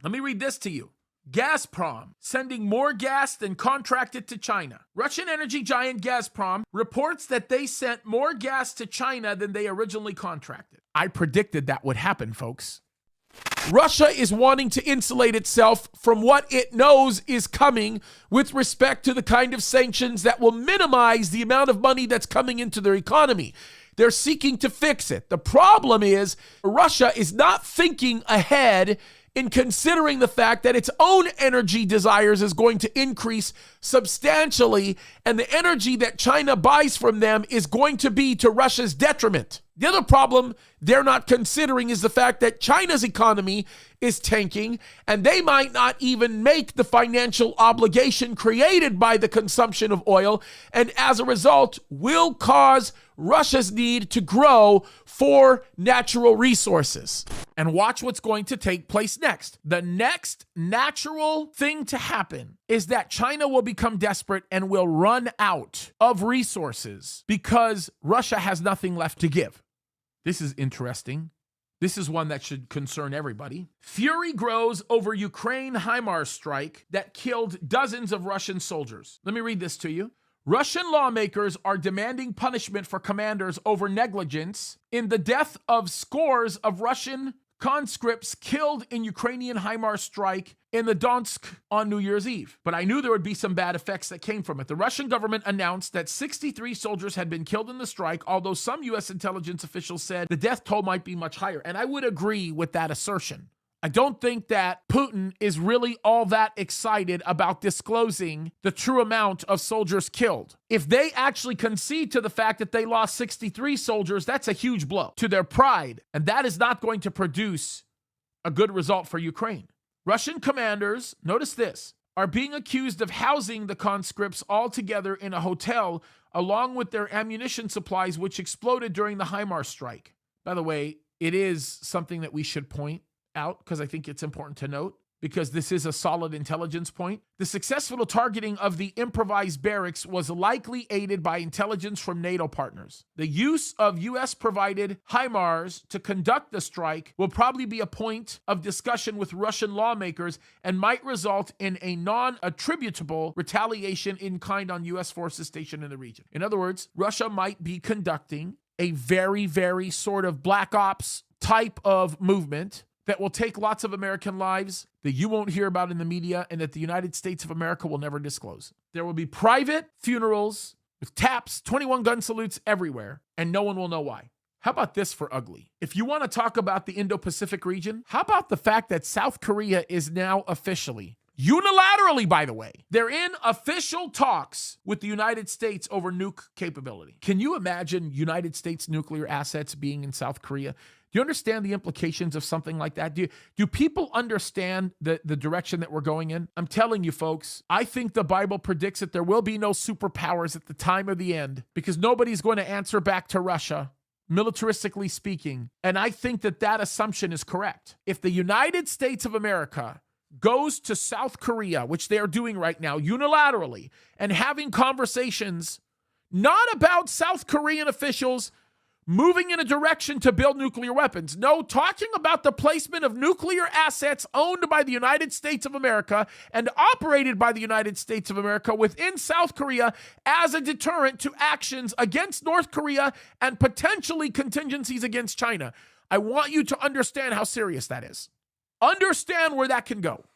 Let me read this to you. Gazprom sending more gas than contracted to China. Russian energy giant Gazprom reports that they sent more gas to China than they originally contracted. I predicted that would happen, folks. Russia is wanting to insulate itself from what it knows is coming with respect to the kind of sanctions that will minimize the amount of money that's coming into their economy. They're seeking to fix it. The problem is Russia is not thinking ahead in considering the fact that its own energy desires is going to increase substantially, and the energy that China buys from them is going to be to Russia's detriment. The other problem they're not considering is the fact that China's economy is tanking, and they might not even make the financial obligation created by the consumption of oil, and as a result will cause Russia's need to grow for natural resources. And watch what's going to take place next. The next natural thing to happen is that China will become desperate and will run out of resources because Russia has nothing left to give. This is interesting. This is one that should concern everybody. Fury grows over Ukraine HIMARS strike that killed dozens of Russian soldiers. Let me read this to you. Russian lawmakers are demanding punishment for commanders over negligence in the death of scores of Russian conscripts killed in Ukrainian HIMARS strike in the Donetsk on New Year's Eve. But I knew there would be some bad effects that came from it. The Russian government announced that 63 soldiers had been killed in the strike, although some U.S. intelligence officials said the death toll might be much higher. And I would agree with that assertion. I don't think that Putin is really all that excited about disclosing the true amount of soldiers killed. If they actually concede to the fact that they lost 63 soldiers, that's a huge blow to their pride, and that is not going to produce a good result for Ukraine. Russian commanders, notice this, are being accused of housing the conscripts all together in a hotel along with their ammunition supplies, which exploded during the HIMARS strike. By the way, it is something that we should point out because I think it's important to note, because this is a solid intelligence point. The successful targeting of the improvised barracks was likely aided by intelligence from NATO partners. The use of U.S.-provided HIMARS to conduct the strike will probably be a point of discussion with Russian lawmakers and might result in a non-attributable retaliation in kind on U.S. forces stationed in the region. In other words, Russia might be conducting a very, very sort of black ops type of movement that will take lots of American lives that you won't hear about in the media and that the United States of America will never disclose. There will be private funerals with taps, 21 gun salutes everywhere, and no one will know why. How about this for ugly? If you want to talk about the Indo-Pacific region, how about the fact that South Korea is now officially, unilaterally, by the way, they're in official talks with the United States over nuke capability. Can you imagine United States nuclear assets being in South Korea? Do you understand the implications of something like that? Do people understand the direction that we're going in? I'm telling you, folks, I think the Bible predicts that there will be no superpowers at the time of the end because nobody's going to answer back to Russia, militaristically speaking. And I think that that assumption is correct. If the United States of America goes to South Korea, which they are doing right now unilaterally, and having conversations not about South Korean officials moving in a direction to build nuclear weapons. No, talking about the placement of nuclear assets owned by the United States of America and operated by the United States of America within South Korea as a deterrent to actions against North Korea and potentially contingencies against China. I want you to understand how serious that is. Understand where that can go.